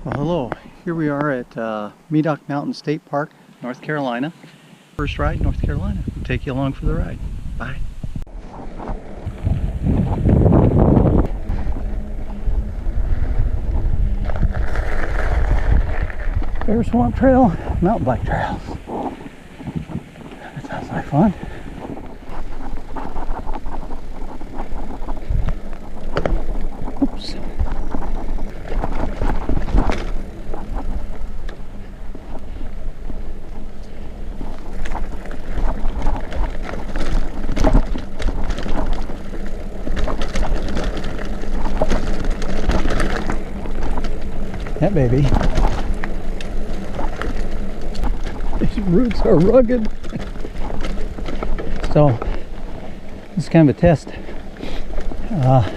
Well, hello. Here we are at MEDOC Mountain State Park, North Carolina. First ride, North Carolina. We'll take you along for the ride. Bye. Bear Swamp Trail, mountain bike trails. That sounds like fun. Oops. Yeah, baby. These roots are rugged. So, this is kind of a test. I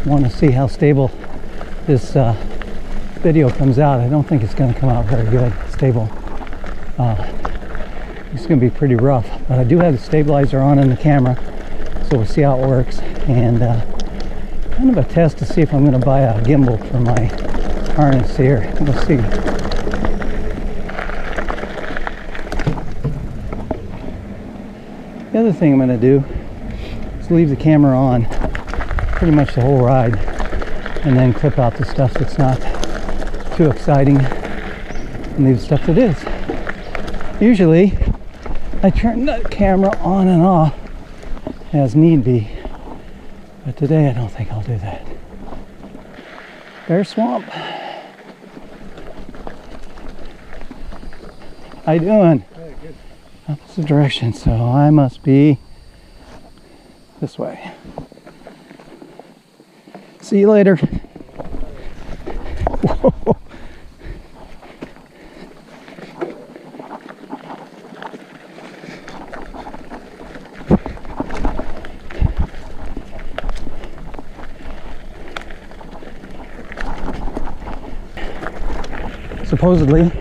want to see how stable this video comes out. I don't think it's going to come out very good, stable. It's going to be pretty rough. But I do have the stabilizer on in the camera, so we'll see how it works. And kind of a test to see if I'm going to buy a gimbal for my harness here. We'll see. The other thing I'm going to do is leave the camera on pretty much the whole ride and then clip out the stuff that's not too exciting and leave the stuff that is. Usually I turn the camera on and off as need be, but today I don't think I'll do that. Bear Swamp. How you doing? Hey, good. Opposite direction, so I must be this way. See you later. Whoa. Supposedly,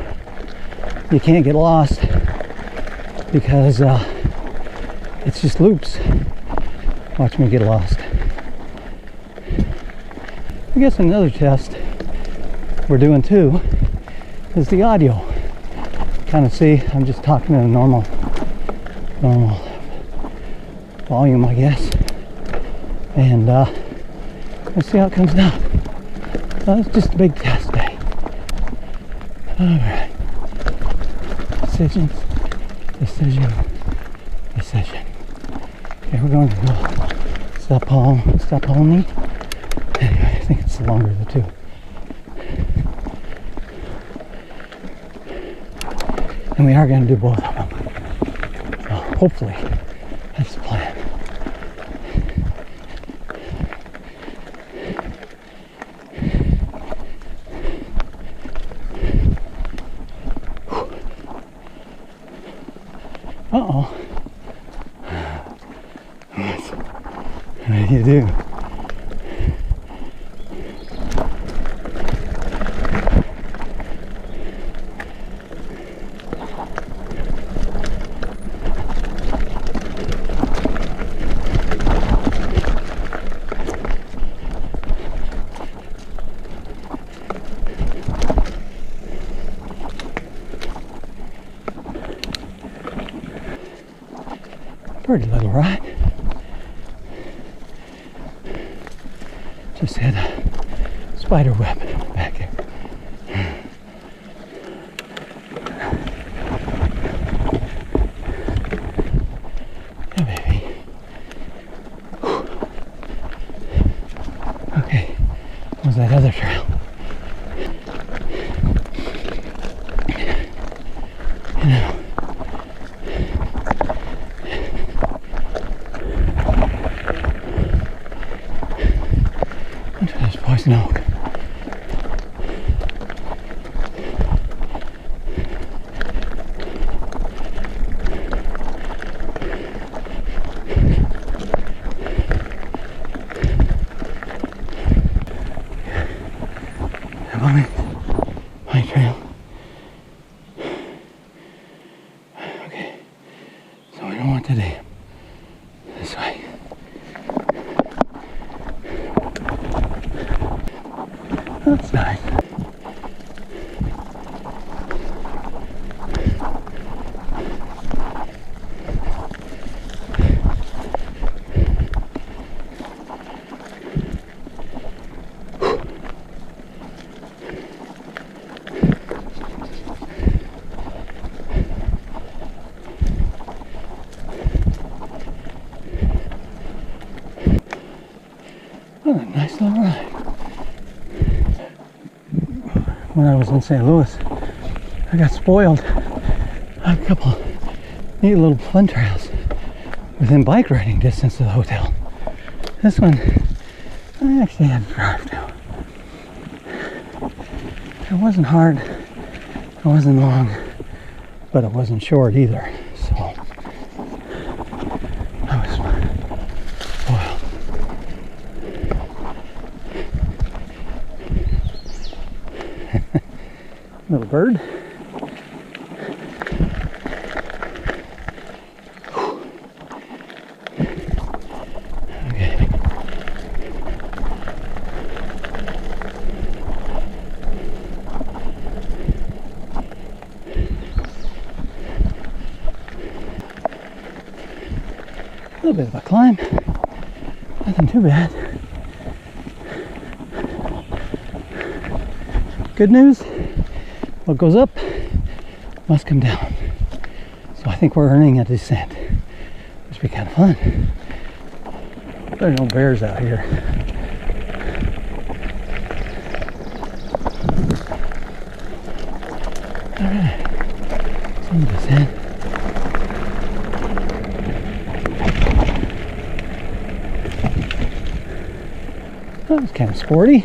you can't get lost because it's just loops. Watch me get lost. I guess another test we're doing too is the audio. Kind of see, I'm just talking in a normal volume, I guess. And let's see how it comes out. It's just a big test day. Alright. Decision. Okay, we're going to go step only. Anyway, I think it's the longer of the two. And we are going to do both of them. So hopefully, that's the plan. Uh-oh. What do you do? Pretty little ride. Just had a spider web back here. Yeah, baby. Whew. Okay, what was that other trail? You know. There's poison oak. My trail. Okay, so we don't want to do this way. That's nice. What a nice little ride. When I was in St. Louis, I got spoiled. I had a couple neat little fun trails within bike riding distance of the hotel. This one, I actually had to drive to. It wasn't hard, it wasn't long, but it wasn't short either. So I was spoiled. Little bird. Okay. A little bit of a climb. Nothing too bad. Good news. What goes up must come down. So I think we're earning a descent, which will be kind of fun. There are no bears out here. All right, some descent. That was kind of sporty.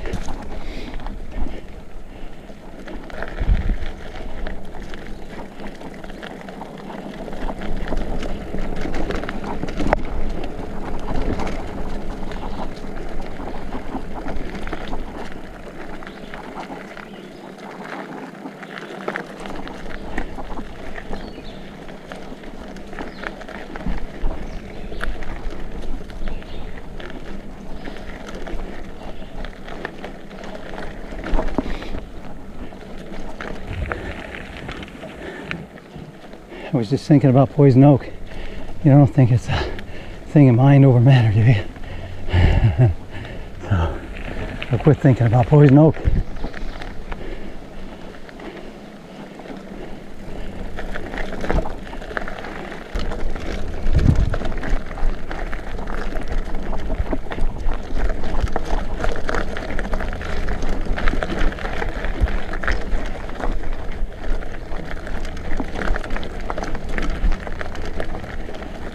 I was just thinking about poison oak. You don't think it's a thing of mind over matter, do you? So I'll quit thinking about poison oak.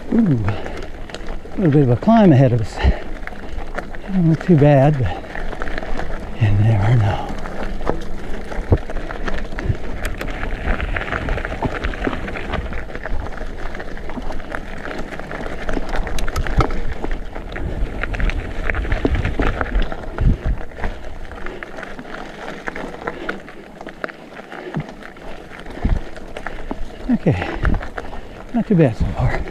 Ooh, a little bit of a climb ahead of us. Doesn't look too bad, but you never know. Okay, not too bad so far.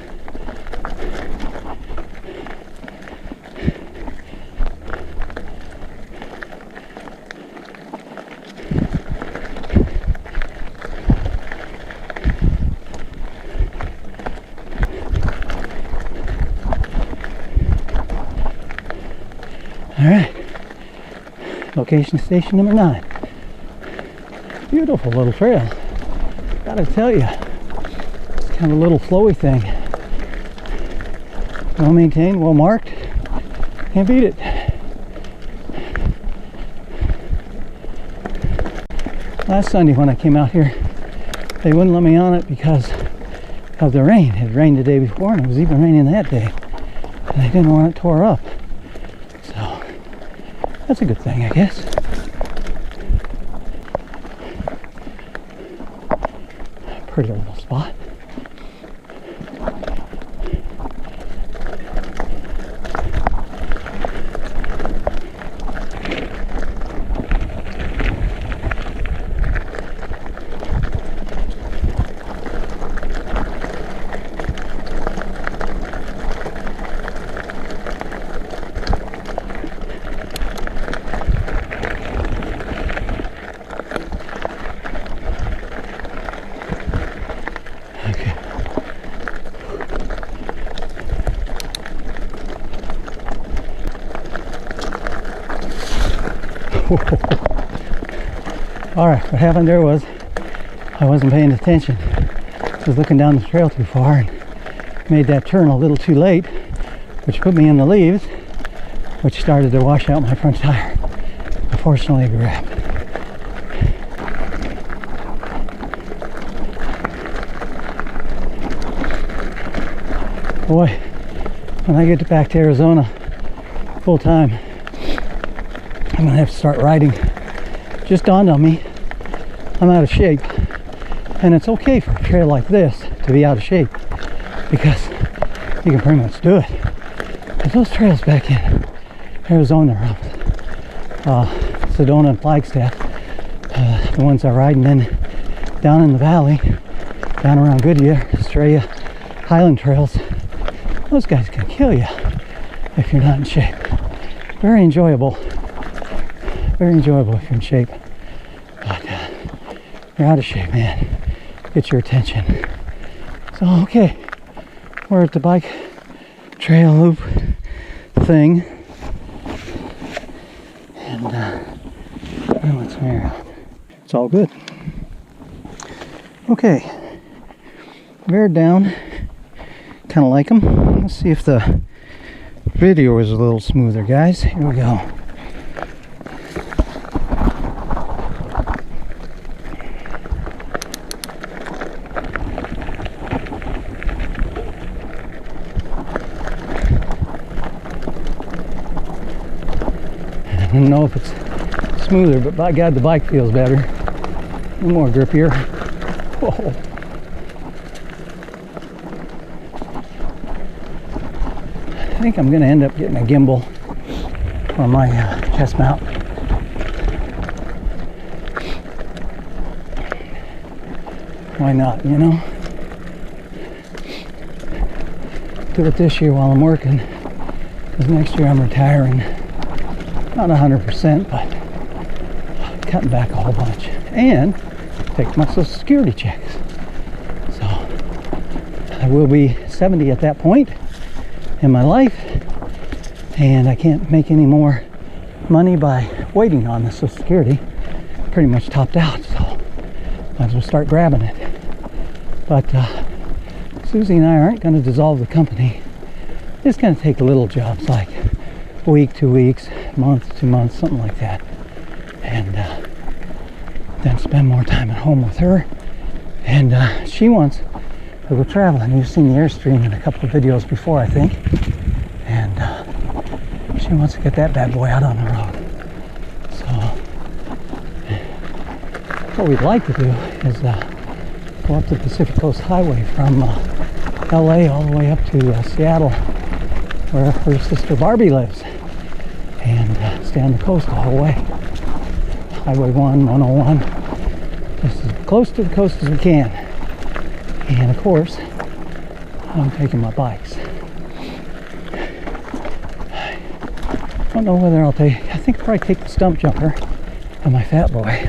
All right, location station number 9. Beautiful little trail. Gotta tell you, it's kind of a little flowy thing. Well maintained, well marked. Can't beat it. Last Sunday when I came out here, they wouldn't let me on it because of the rain. It had rained the day before, and it was even raining that day, and they didn't want it tore up. So that's a good thing, I guess. Pretty little spot. All right, what happened there was I wasn't paying attention. I was looking down the trail too far and made that turn a little too late, which put me in the leaves, which started to wash out my front tire. Unfortunately, I grabbed. Boy, when I get back to Arizona full time, I'm gonna have to start riding. Just dawned on me, I'm out of shape. And it's okay for a trail like this to be out of shape because you can pretty much do it. But those trails back in Arizona around Sedona and Flagstaff, the ones I ride, and then down in the valley, down around Goodyear, Estrella, Highland Trails, those guys can kill you if you're not in shape. Very enjoyable. Very enjoyable if you're in shape. But you're out of shape, man. Get your attention. So, okay. We're at the bike trail loop thing. And let's figure out. It's all good. Okay. Veered down. Kind of like them. Let's see if the video is a little smoother, guys. Here we go. I don't know if it's smoother, but by God, the bike feels better. A little more grippier. Whoa. I think I'm going to end up getting a gimbal for my chest mount. Why not, you know? Do it this year while I'm working, because next year I'm retiring. Not 100%, but cutting back a whole bunch. And take my Social Security checks. So I will be 70 at that point in my life, and I can't make any more money by waiting on the Social Security. Pretty much topped out, so might as well start grabbing it. But Susie and I aren't going to dissolve the company. It's going to take little jobs like a week, 2 weeks, month, 2 months, something like that, and then spend more time at home with her. And she wants to go traveling. You've seen the Airstream in a couple of videos before, I think, and she wants to get that bad boy out on the road. So what we'd like to do is go up the Pacific Coast Highway from LA all the way up to Seattle, where her sister Barbie lives, and stay on the coast the whole way. Highway 1, 101, just as close to the coast as we can. And of course, I'm taking my bikes. I don't know whether I'll take, I think I'll probably take the stump jumper and my fat boy.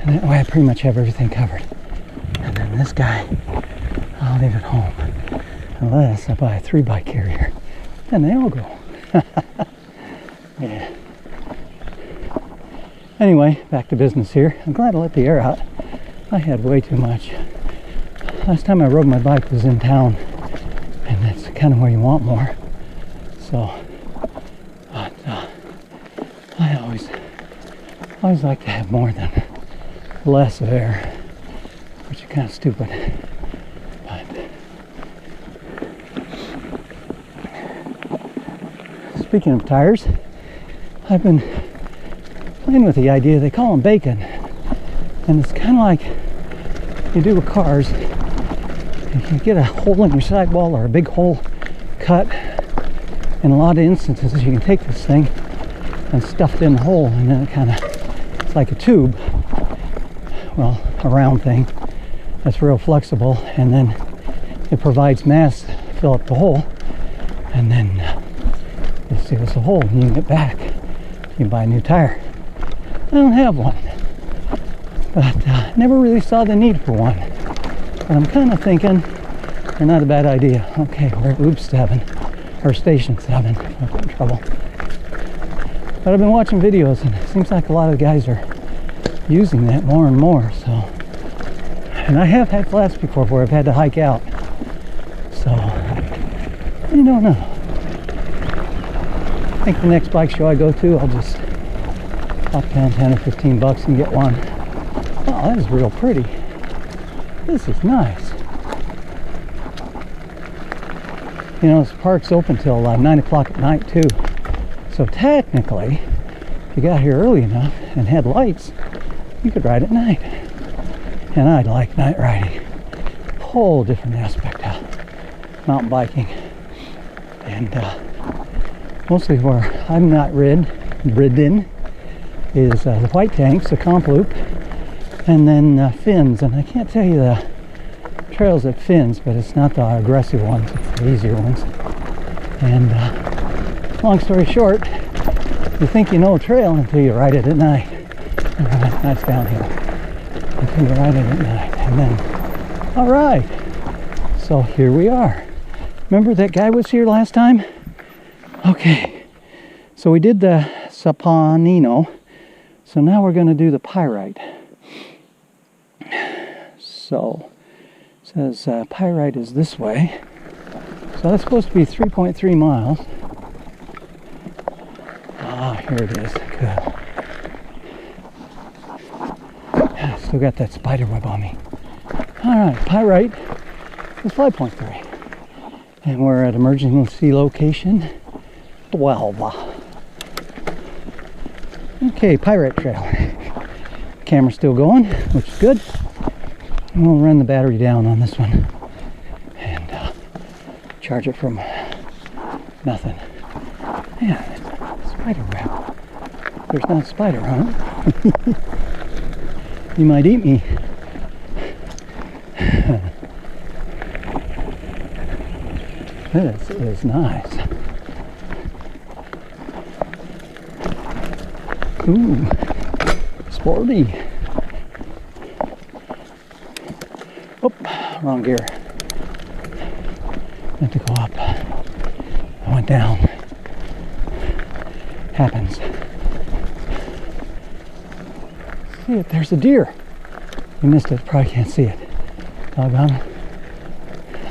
And that way I pretty much have everything covered. And then this guy, I'll leave at home. Unless I buy a 3-bike carrier. Then they all go. Yeah. Anyway, back to business here. I'm glad I let the air out. I had way too much. Last time I rode my bike was in town, and that's kind of where you want more. So, but I always like to have more than less of air, which is kind of stupid. But speaking of tires, I've been playing with the idea. They call them bacon, and it's kind of like you do with cars. You get a hole in your sidewall or a big hole cut. In a lot of instances, you can take this thing and stuff it in the hole, and then it kind of, it's like a tube, well, a round thing that's real flexible, and then it provides mass to fill up the hole, and then you see there's a hole, and you can get back. You can buy a new tire. I don't have one, but never really saw the need for one. But I'm kind of thinking they're not a bad idea. Okay, we're at Loop 7, or Station 7. I'm in trouble. But I've been watching videos, and it seems like a lot of guys are using that more and more. So, and I have had flats before where I've had to hike out. So, you don't know. I think the next bike show I go to, I'll just pop down 10 or 15 bucks and get one. Oh, that is real pretty. This is nice. You know, this park's open till 9 o'clock at night too. So technically, if you got here early enough and had lights, you could ride at night. And I like night riding. Whole different aspect of mountain biking. And mostly where I'm not ridden is the white tanks, the comp loop, and then Fins. And I can't tell you the trails at Fins, but it's not the aggressive ones, it's the easier ones. And long story short, you think you know a trail until you ride it at night. That's downhill. Until you ride it at night. And then, all right, so here we are. Remember that guy was here last time? Okay, so we did the Saponino. So now we're going to do the Pyrite. So it says Pyrite is this way. So that's supposed to be 3.3 miles. Ah, here it is. Good. Still got that spider web on me. Alright, Pyrite is 5.3. And we're at emergency location 12. Okay, Pyrite Trail. Camera's still going, which is good. And we'll run the battery down on this one and charge it from nothing. Man, spider web. There's not a spider, huh? You might eat me. This is nice. Ooh, sporty. Oh, wrong gear. Meant to go up. I went down. Happens. See it, there's a deer. You missed it, probably can't see it. Doggone it.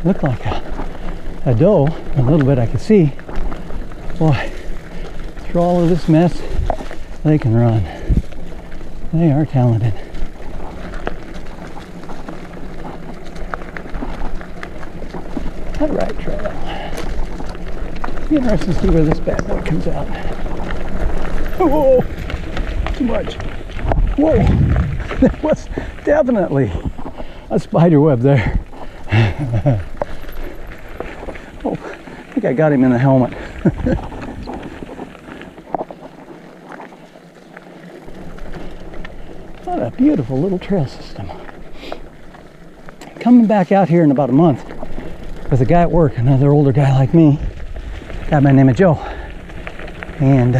Looked like a doe, a little bit I could see. Boy, through all of this mess, they can run. They are talented. Pyrite Trail. Be interesting to see where this bad boy comes out. Whoa! Too much. Whoa! There was definitely a spider web there. Oh, I think I got him in the helmet. What a beautiful little trail system. Coming back out here in about a month with a guy at work, another older guy like me, a guy by the name of Joe. And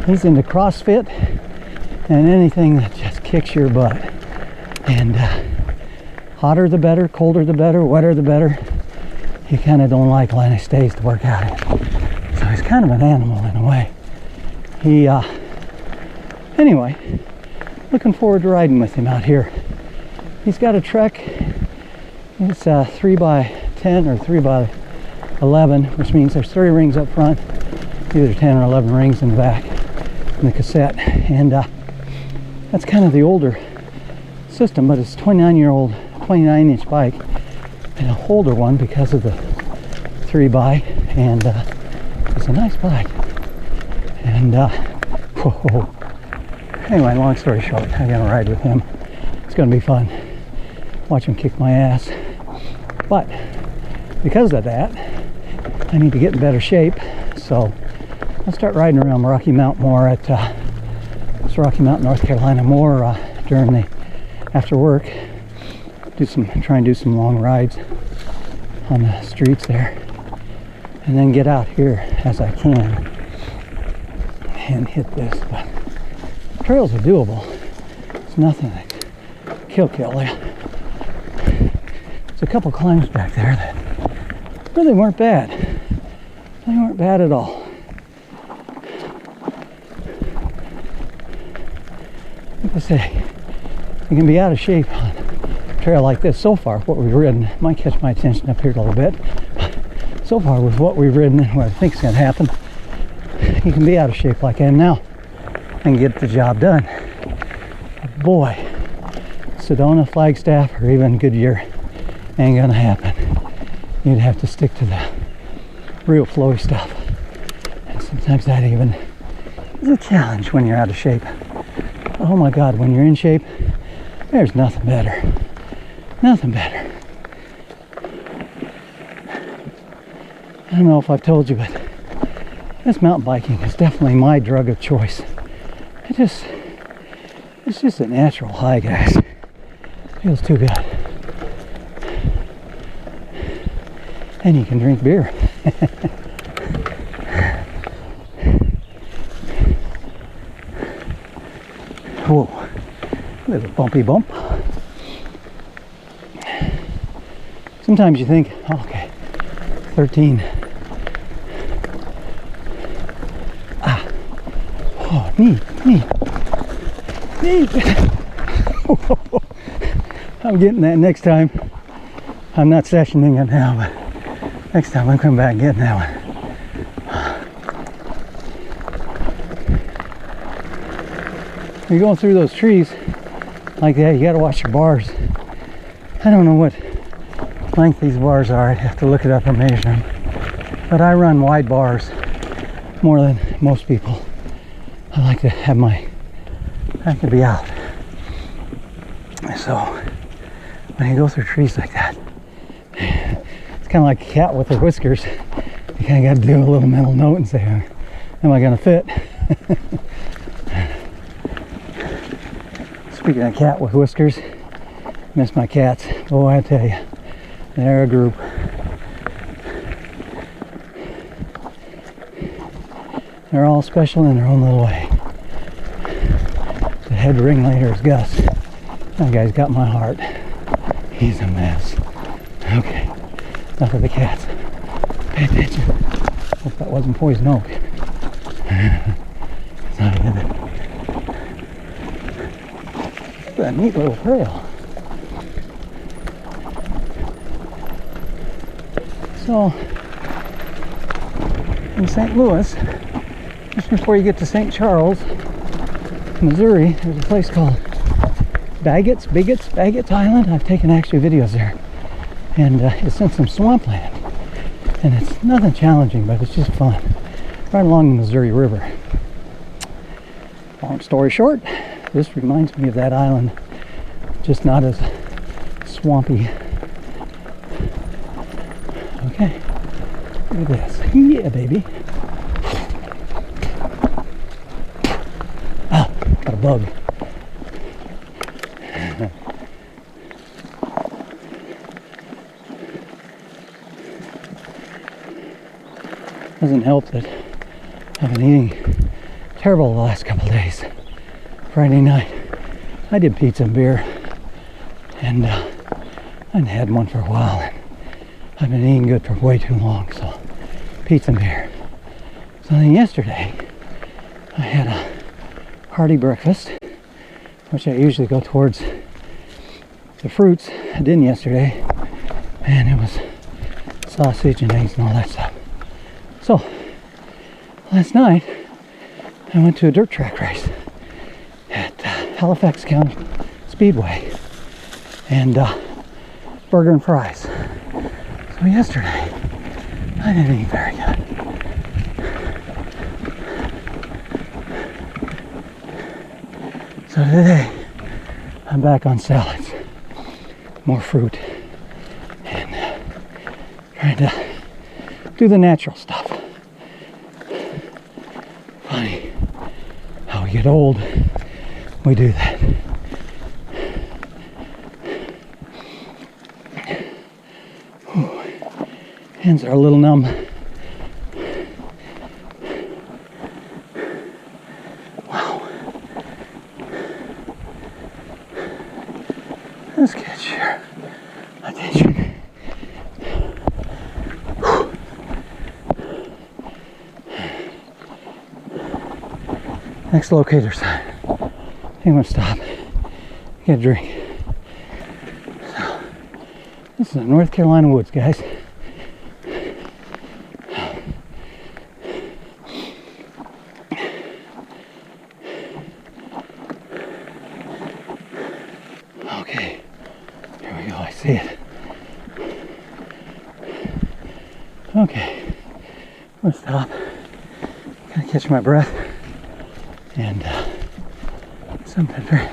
he's into CrossFit and anything that just kicks your butt. And hotter the better, colder the better, wetter the better. He kind of don't like Lenny stays to work out in. So he's kind of an animal in a way. He, anyway, looking forward to riding with him out here. He's got a Trek. It's 3x10 or 3x11, which means there's 30 rings up front, either 10 or 11 rings in the back in the cassette. And that's kind of the older system, but it's a 29-year-old, 29-inch bike, and a older one because of the 3x, and it's a nice bike. And whoa. Anyway, long story short, I'm gonna ride with him. It's gonna be fun. Watch him kick my ass. But because of that, I need to get in better shape. So I'll start riding around Rocky Mount more at Rocky Mount, North Carolina more during the after work. Try and do some long rides on the streets there, and then get out here as I can and hit this. But trails are doable. It's nothing that kill you. There's a couple climbs back there that really weren't bad. They weren't bad at all. Like I say, you can be out of shape on a trail like this. So far, what we've ridden might catch my attention up here a little bit. So far, with what we've ridden and what I think is going to happen, you can be out of shape like I am now and get the job done. But boy, Sedona, Flagstaff, or even Goodyear ain't gonna happen. You'd have to stick to the real flowy stuff. And sometimes that even is a challenge when you're out of shape. Oh my God, when you're in shape, there's nothing better. Nothing better. I don't know if I've told you, but this mountain biking is definitely my drug of choice. It's just a natural high, guys. Feels too good. And you can drink beer. Whoa, little bumpy bump. Sometimes you think, oh, okay, 13. Oh, neat. I'm getting that next time. I'm not sessioning it now, but next time I'm coming back and getting that one. When you're going through those trees like that, you got to watch your bars. I don't know what length these bars are. I'd have to look it up and measure them. But I run wide bars more than most people. I like to have I can be out. So when you go through trees like that, it's kind of like a cat with her whiskers. You kind of got to do a little mental note and say, am I going to fit? Speaking of cat with whiskers, miss my cats. Oh, I tell you, they're a group. They're all special in their own little way. The head ringleader is Gus. That guy's got my heart. He's a mess. Okay, enough of the cats. Pay attention. Hope that wasn't poison oak. It's not good. Look at that neat little trail. So, in St. Louis, just before you get to St. Charles, Missouri, there's a place called Baggett's Island. I've taken actually videos there. And it's in some swampland. And it's nothing challenging, but it's just fun. Right along the Missouri River. Long story short, this reminds me of that island, just not as swampy. Okay, look at this. Yeah, baby. Ah, got a bug. Doesn't help that I've been eating terrible the last couple of days. Friday night, I did pizza and beer, and I hadn't had one for a while. And I've been eating good for way too long, so pizza and beer. So then yesterday, I had a hearty breakfast, which I usually go towards the fruits. I didn't yesterday, and it was sausage and eggs and all that stuff. So, last night, I went to a dirt track race at Halifax County Speedway, and burger and fries. So yesterday, I didn't eat very good. So today, I'm back on salads, more fruit, and trying to do the natural stuff. Funny how we get old, we do that. Whew. Hands are a little numb. Wow. Let's get your attention. Next locator sign. I'm gonna stop, get a drink. So, this is the North Carolina woods, guys. see it. Okay, I'm gonna stop. Gotta catch my breath and something to drink.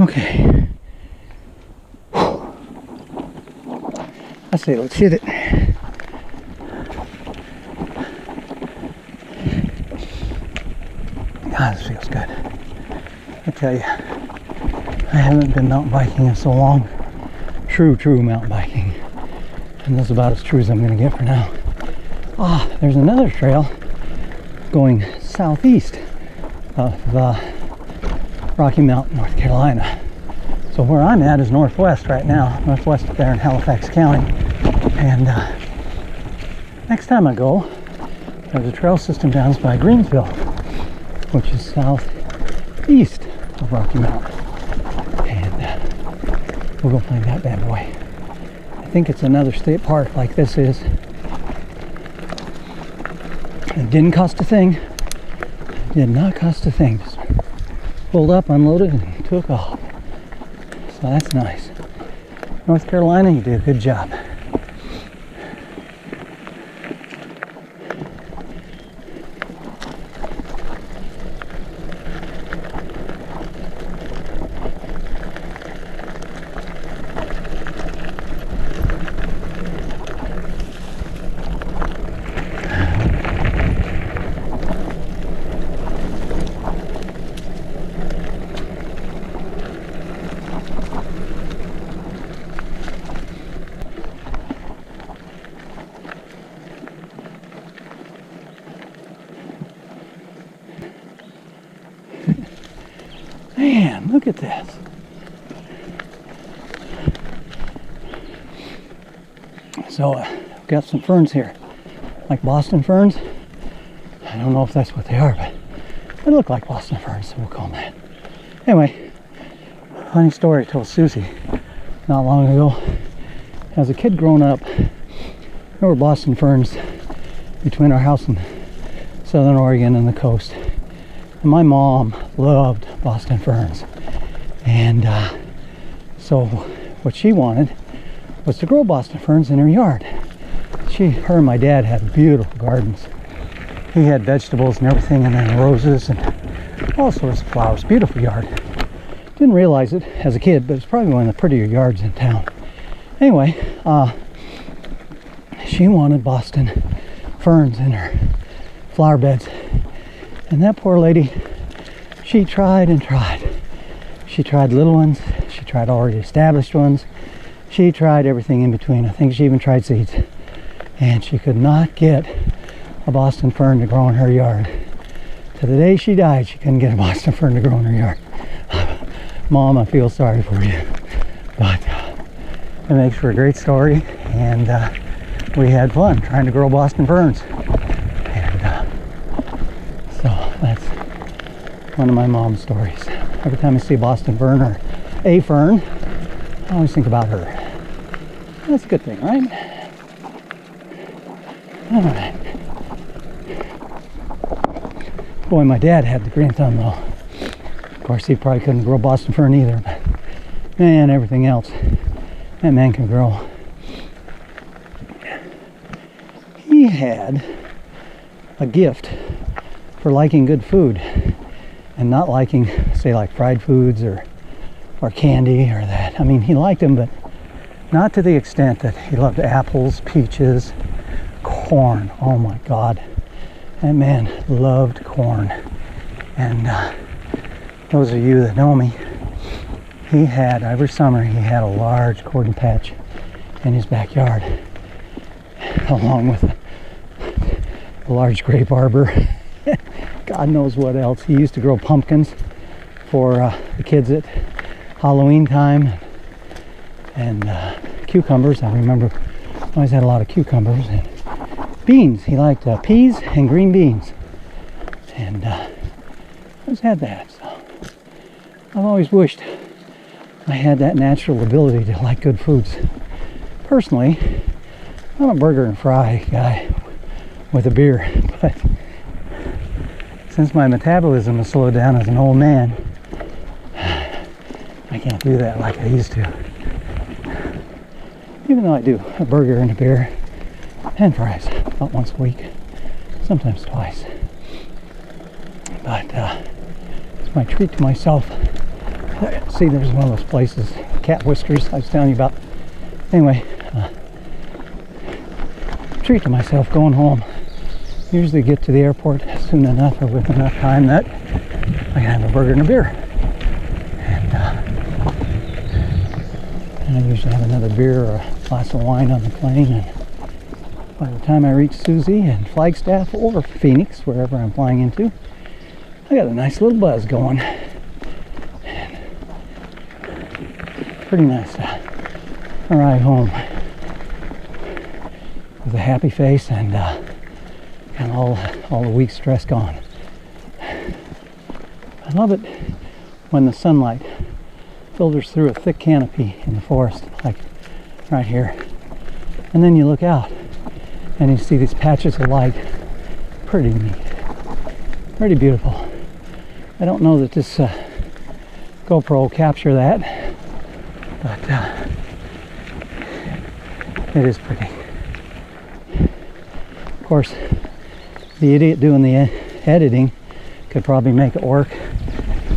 Okay. I say let's hit it. God, this feels good. I tell you, I haven't been mountain biking in so long. True mountain biking. And that's about as true as I'm going to get for now. Ah, there's another trail going southeast of Rocky Mount, North Carolina. So where I'm at is northwest right now, northwest of there in Halifax County. And next time I go, there's a trail system down by Greensville, which is southeast of Rocky Mountain. And we'll go find that bad boy. I think it's another state park like this is. It didn't cost a thing. Did not cost a thing. Just pulled up, unloaded, and took off. So that's nice. North Carolina, you did a good job. Man, look at this. So, I've got some ferns here, like Boston ferns. I don't know if that's what they are, but they look like Boston ferns, so we'll call them that. Anyway, funny story I told Susie not long ago. As a kid growing up, there were Boston ferns between our house in Southern Oregon and the coast. And my mom loved Boston ferns. And so what she wanted was to grow Boston ferns in her yard. Her and my dad had beautiful gardens. He had vegetables and everything, and then roses and all sorts of flowers. Beautiful yard. Didn't realize it as a kid, but it's probably one of the prettier yards in town. Anyway, she wanted Boston ferns in her flower beds. And that poor lady, she tried and tried. She tried little ones. She tried already established ones. She tried everything in between. I think she even tried seeds. And she could not get a Boston fern to grow in her yard. To the day she died, she couldn't get a Boston fern to grow in her yard. Mom, I feel sorry for you. But it makes for a great story. And we had fun trying to grow Boston ferns. So that's one of my mom's stories. Every time I see a Boston fern or a fern, I always think about her. That's a good thing, right? All right. Boy, my dad had the green thumb though. Of course, he probably couldn't grow Boston fern either, but man, everything else that man can grow. He had a gift for liking good food and not liking, say, like fried foods or candy or that. I mean, he liked them, but not to the extent that he loved apples, peaches, corn. Oh my God, that man loved corn. And those of you that know me, he had, every summer, he had a large corn patch in his backyard, along with a large grape arbor. God knows what else. He used to grow pumpkins for the kids at Halloween time, and cucumbers. I remember I always had a lot of cucumbers, and beans. He liked peas and green beans, and I always had that. So I've always wished I had that natural ability to like good foods. Personally, I'm a burger and fry guy. with a beer. But since my metabolism has slowed down as an old man, I can't do that like I used to. Even though I do a burger and a beer and fries about once a week, sometimes twice. But it's my treat to myself. See, there's one of those places, Cat Whiskers, I was telling you about. Anyway, treat to myself going home. Usually get to the airport soon enough or with enough time that I can have a burger and a beer. And I usually have another beer or a glass of wine on the plane. And by the time I reach Susie and Flagstaff or Phoenix, wherever I'm flying into, I got a nice little buzz going. And pretty nice to arrive home with a happy face and kind of all the week's stress gone. I love it when the sunlight filters through a thick canopy in the forest, like right here, and then you look out and you see these patches of light. Pretty neat, pretty beautiful. I don't know that this GoPro will capture that, but it is pretty. Of course, the idiot doing the editing could probably make it work.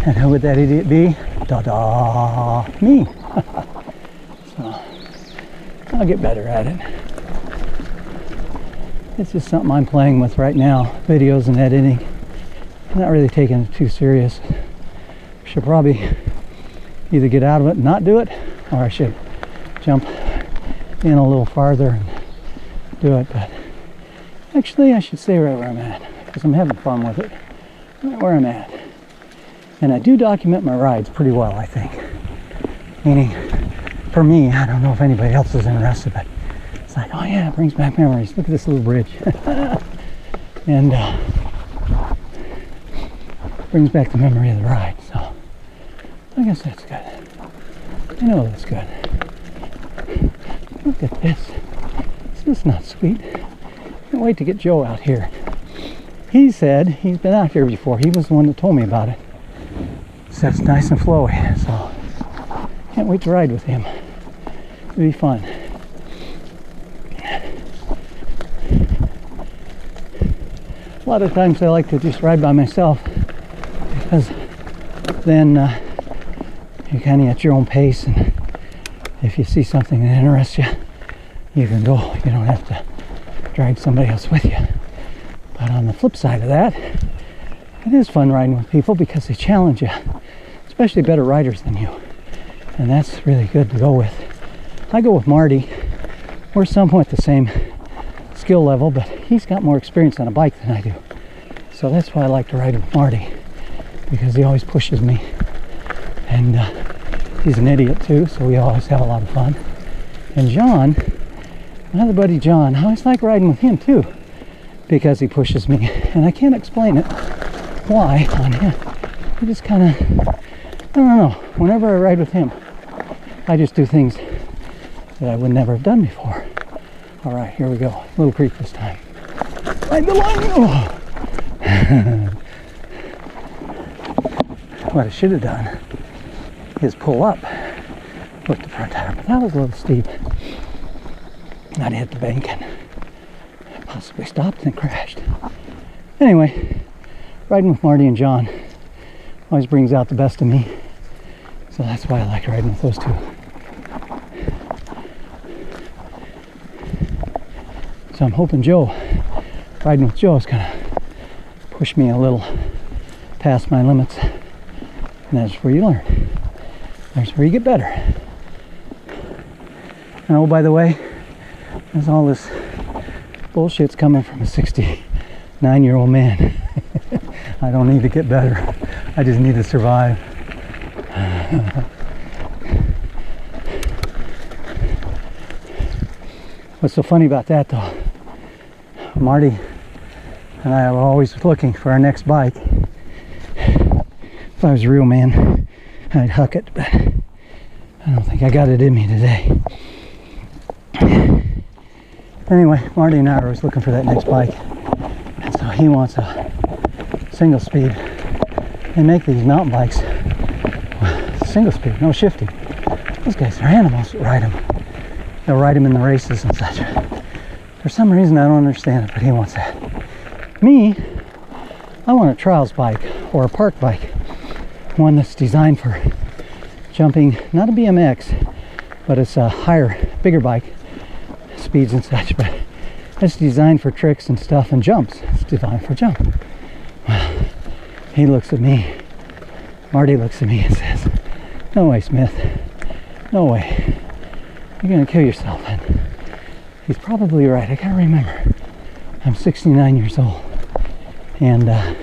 And who would that idiot be? Da-da! Me! So, I'll get better at it. It's just something I'm playing with right now, videos and editing. I'm not really taking it too serious. Should probably either get out of it and not do it, or I should jump in a little farther and do it. But actually, I should stay right where I'm at, because I'm having fun with it, right where I'm at. And I do document my rides pretty well, I think. Meaning, for me, I don't know if anybody else is interested, but it's like, oh yeah, it brings back memories. Look at this little bridge. And brings back the memory of the ride. So, I guess that's good. I know that's good. Look at this. Is this not sweet? Can't wait to get Joe out here. He said he's been out here before. He was the one that told me about it. So it's nice and flowy. So can't wait to ride with him. It'll be fun. A lot of times I like to just ride by myself, because then you're kind of at your own pace, and if you see something that interests you, you can go. You don't have to drag somebody else with you. But on the flip side of that, it is fun riding with people because they challenge you, especially better riders than you. And that's really good to go with. I go with Marty. We're somewhat the same skill level, but he's got more experience on a bike than I do. So that's why I like to ride with Marty, because he always pushes me. And he's an idiot too, so we always have a lot of fun. And John, my other buddy John, I always like riding with him too, because he pushes me. And I can't explain it, why on him. He just kind of, I don't know, whenever I ride with him, I just do things that I would never have done before. All right, here we go. Little creek this time. Ride the line. Oh. What I should have done is pull up with the front tire, but that was a little steep. I'd hit the bank and possibly stopped and crashed. Anyway, riding with Marty and John always brings out the best of me. So that's why I like riding with those two. So I'm hoping riding with Joe is going to push me a little past my limits. And that's where you learn. That's where you get better. And oh, by the way, there's all this bullshit's coming from a 69-year-old man. I don't need to get better. I just need to survive. What's so funny about that though, Marty and I were always looking for our next bike. If I was a real man, I'd huck it, but I don't think I got it in me today. Anyway, Marty and I were always looking for that next bike. he wants a single speed. They make these mountain bikes single speed, no shifting. Those guys are animals that ride them. They'll ride them in the races and such. For some reason, I don't understand it, but he wants that. Me, I want a trials bike or a park bike. One that's designed for jumping, not a BMX, but it's a higher, bigger bike, speeds and such, but it's designed for tricks and stuff and jumps. It's designed for jump. Well, he looks at me, Marty looks at me and says, "No way, Smith, no way. You're gonna kill yourself." And he's probably right. I gotta remember, I'm 69 years old, and I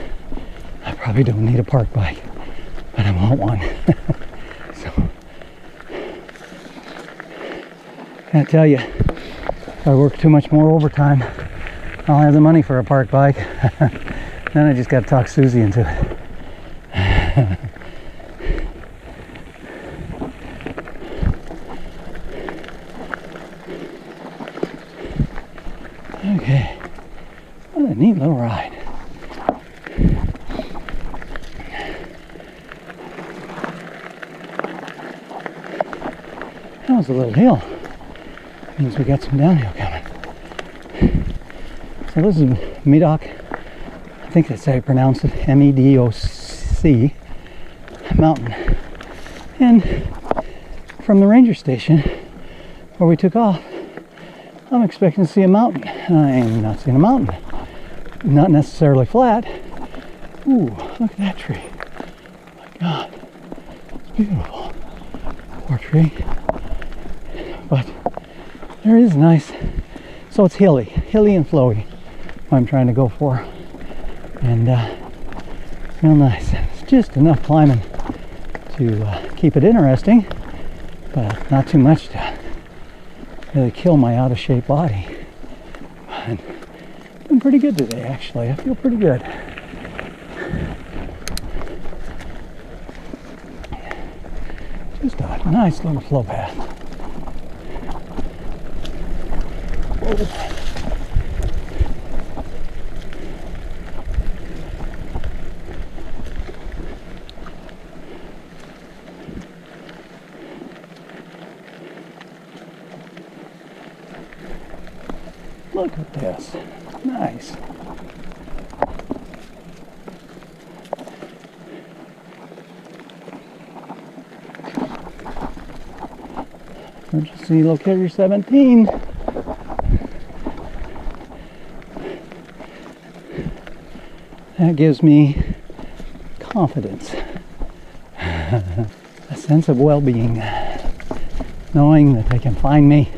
probably don't need a park bike, but I want one. So, I tell you, if I work too much more overtime, I'll have the money for a park bike. Then I just got to talk Susie into it. Okay, what a neat little ride. That was a little hill. Means we got some downhill coming. So this is MEDOC. I think that's how you pronounce it. MEDOC mountain. And from the ranger station where we took off, I'm expecting to see a mountain. I am not seeing a mountain. Not necessarily flat. Ooh, look at that tree. Oh my God. It's beautiful. Poor tree. But there is nice. So it's hilly and flowy. What I'm trying to go for. And real nice. It's just enough climbing to keep it interesting, but not too much to really kill my out of shape body. But doing pretty good today, actually. I feel pretty good. Just a nice little flow path. Whoa. Look at this. Nice. Emergency locator 17. That gives me confidence. A sense of well-being. Knowing that they can find me.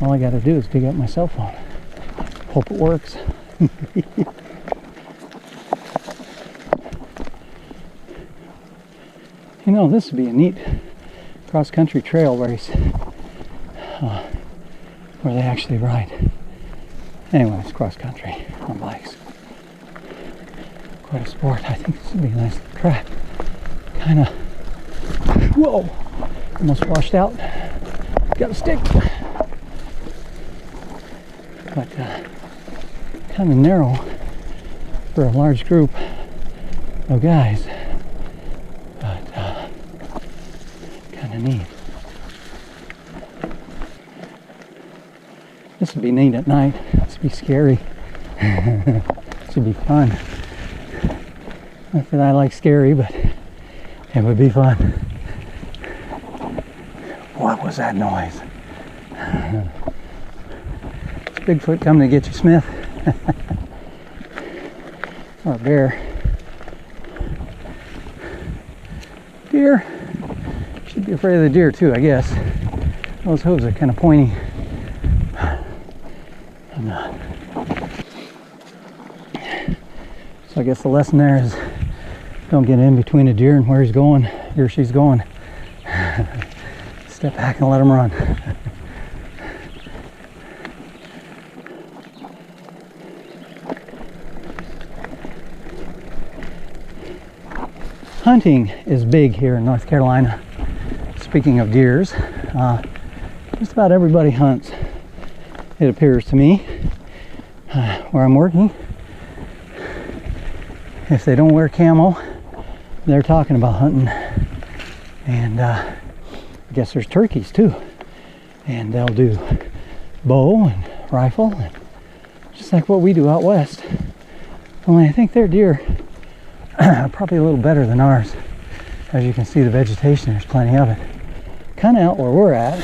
All I got to do is dig up my cell phone. Hope it works. You know, this would be a neat cross-country trail race where they actually ride. Anyway, it's cross-country on bikes. Quite a sport. I think this would be a nice little track. Kind of, whoa, almost washed out. Got a stick. But kind of narrow for a large group of guys, but kind of neat. This would be neat at night. This would be scary. This would be fun. Not that I like scary, but it would be fun. What was that noise? Bigfoot coming to get you, Smith. Or a bear. Deer. Should be afraid of the deer too, I guess. Those hooves are kind of pointy. I'm not. So I guess the lesson there is don't get in between a deer and where he's going, he or she's going. Step back and let them run. Hunting is big here in North Carolina. Speaking of deers, just about everybody hunts, it appears to me. where I'm working, if they don't wear camo, they're talking about hunting. And I guess there's turkeys too, and they'll do bow and rifle, and just like what we do out west. Only I think their deer are probably a little better than ours. As you can see, the vegetation, there's plenty of it. Kind of out where we're at,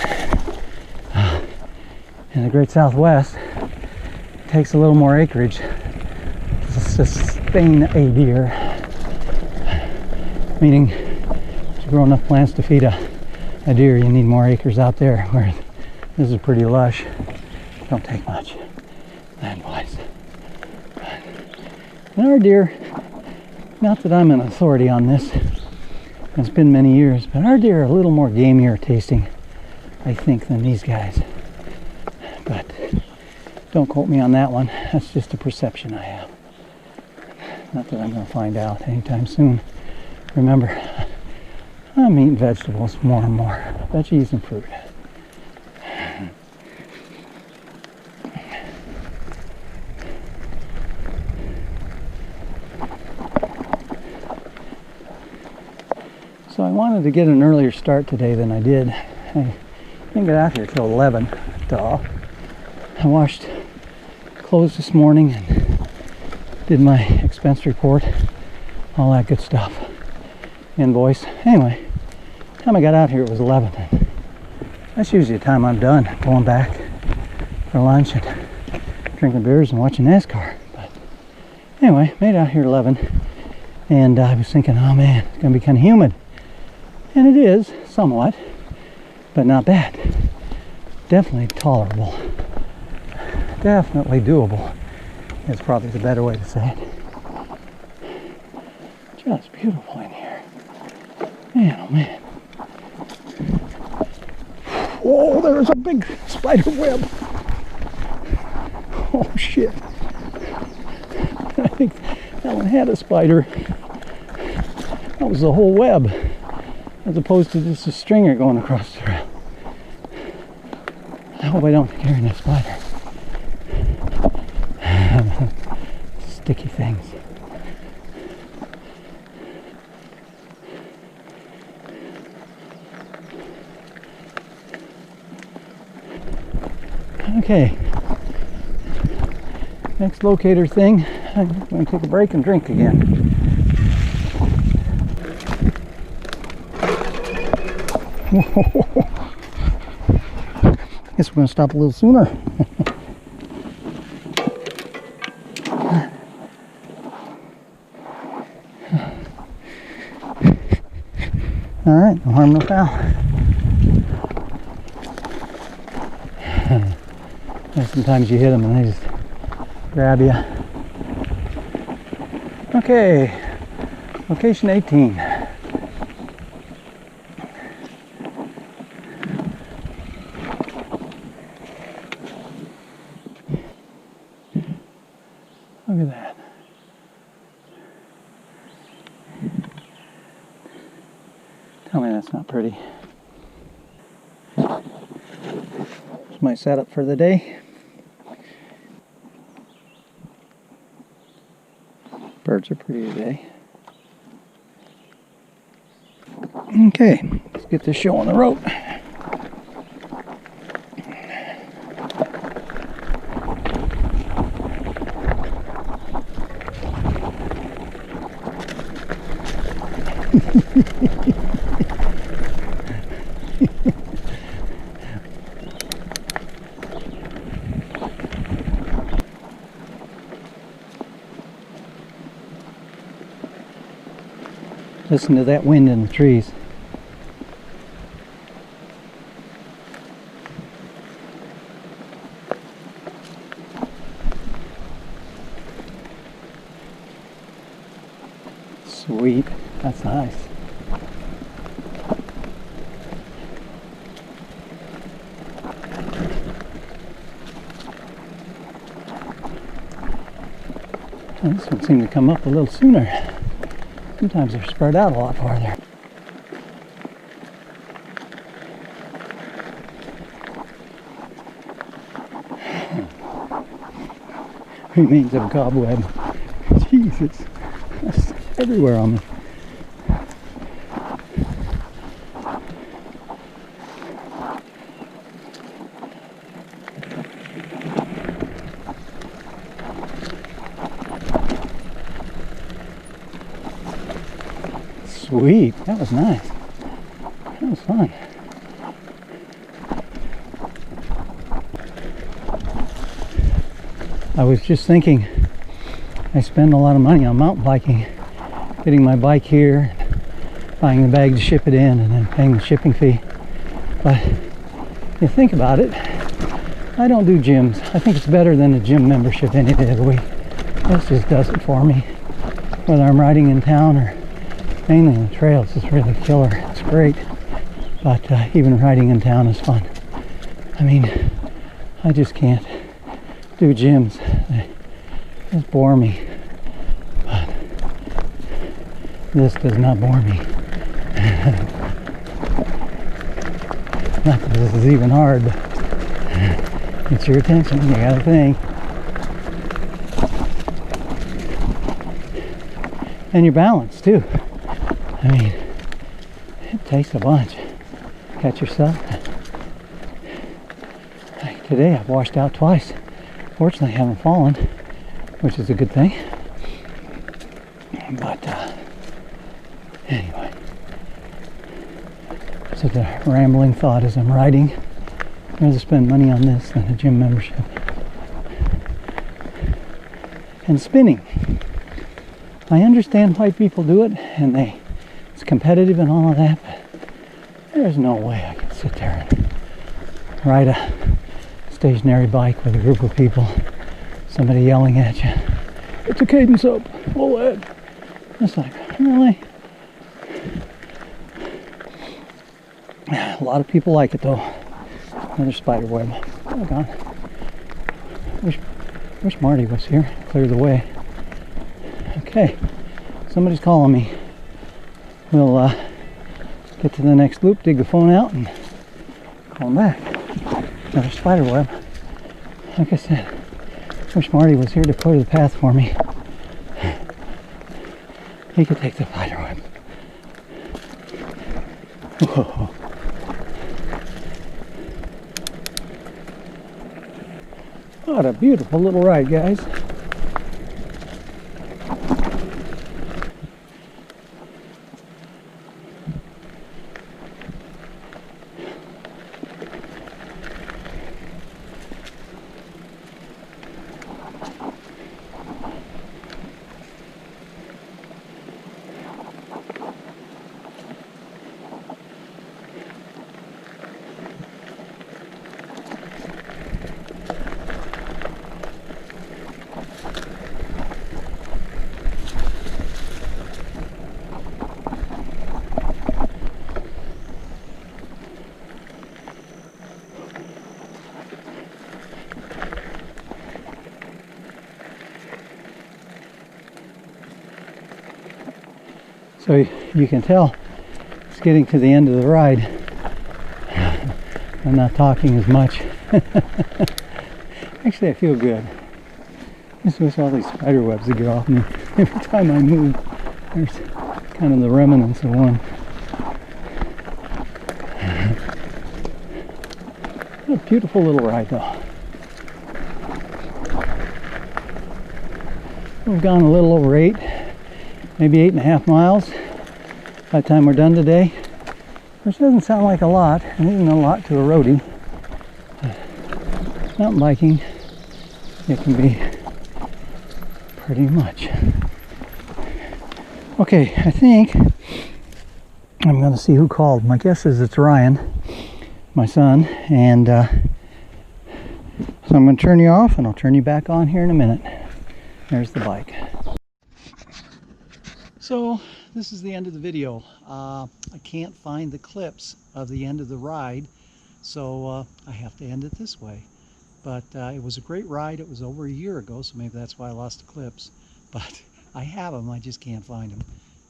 in the great Southwest, it takes a little more acreage to sustain a deer. Meaning, to grow enough plants to feed a deer, you need more acres out there, where this is pretty lush. Don't take much land-wise. And our deer, not that I'm an authority on this, it's been many years, but our deer are a little more gamier tasting, I think, than these guys. But don't quote me on that one. That's just a perception I have. Not that I'm going to find out anytime soon. Remember, I'm eating vegetables more and more. Veggies and fruit. So I wanted to get an earlier start today than I did. I didn't get out here till 11. Duh. I washed clothes this morning and did my expense report, all that good stuff. Invoice. Anyway, the time I got out here it was 11. That's usually the time I'm done, going back for lunch and drinking beers and watching NASCAR. But anyway, made it out here at 11, and I was thinking, oh man, it's gonna be kind of humid. And it is, somewhat, but not bad. Definitely tolerable. Definitely doable is probably the better way to say it. Just beautiful in here. Man, oh man. Whoa, there's a big spider web. Oh shit. I think that one had a spider. That was the whole web, as opposed to just a stringer going across the rail. I hope I don't carry any spider. Sticky things. Okay. Next locator thing, I'm going to take a break and drink again. Guess we're going to stop a little sooner. All right, no harm, no foul. And sometimes you hit them and they just grab you. Okay, location 18. Look at that. Tell me that's not pretty. Here's my setup for the day. Birds are pretty today. Okay, let's get this show on the road. Listen to that wind in the trees. Sweet, that's nice. Well, this one seemed to come up a little sooner. Sometimes they're spread out a lot farther. remains of a cobweb. Jesus, that's everywhere on me. Sweet, that was nice. That was fun. I was just thinking, I spend a lot of money on mountain biking, getting my bike here, buying the bag to ship it in, and then paying the shipping fee. But you think about it, I don't do gyms. I think it's better than a gym membership any day of the week. This just does it for me. Whether I'm riding in town or mainly on the trails, it's really killer. It's great. But even riding in town is fun. I mean, I just can't do gyms. They just bore me. But this does not bore me. Not that this is even hard, but it's your attention. You gotta think. And your balance too. I mean, it takes a bunch. Catch yourself. Like today I've washed out twice. Fortunately I haven't fallen, which is a good thing. But anyway, so the rambling thought as I'm riding, I'd rather spend money on this than a gym membership. And spinning. I understand why people do it, and it's competitive and all of that, but there's no way I can sit there and ride a stationary bike with a group of people, somebody yelling at you, "It's a cadence up, pull it." It's like, really? A lot of people like it though. Another spider web. Oh God. Wish Marty was here, clear the way. Okay, somebody's calling me. We'll get to the next loop, dig the phone out, and call him back. Another spider web. Like I said, wish Marty was here to clear the path for me. He could take the spider web. Whoa. What a beautiful little ride, guys. So you can tell it's getting to the end of the ride. I'm not talking as much. Actually, I feel good. I just wish all these spider webs would get off me. Every time I move, there's kind of the remnants of one. What a beautiful little ride though. We've gone a little over 8, maybe 8.5 miles by the time we're done today, which doesn't sound like a lot, and isn't a lot to a roadie. Mountain biking, it can be pretty much. Okay, I think I'm going to see who called. My guess is it's Ryan, my son, and so I'm going to turn you off and I'll turn you back on here in a minute. There's the bike. So this is the end of the video. I can't find the clips of the end of the ride, so I have to end it this way. But it was a great ride. It was over a year ago, so maybe that's why I lost the clips. But I have them, I just can't find them.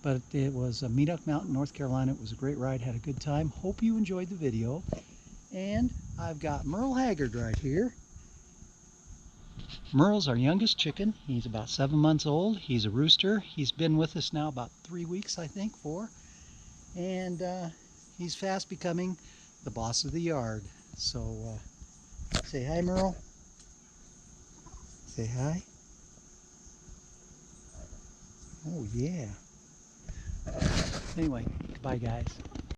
But it was a MEDOC Mountain, North Carolina. It was a great ride, had a good time. Hope you enjoyed the video. And I've got Merle Haggard right here. Merle's our youngest chicken. He's about 7 months old. He's a rooster. He's been with us now about 3 weeks, I think, 4. And he's fast becoming the boss of the yard. So say hi, Merle. Say hi. Oh yeah. Anyway, goodbye guys.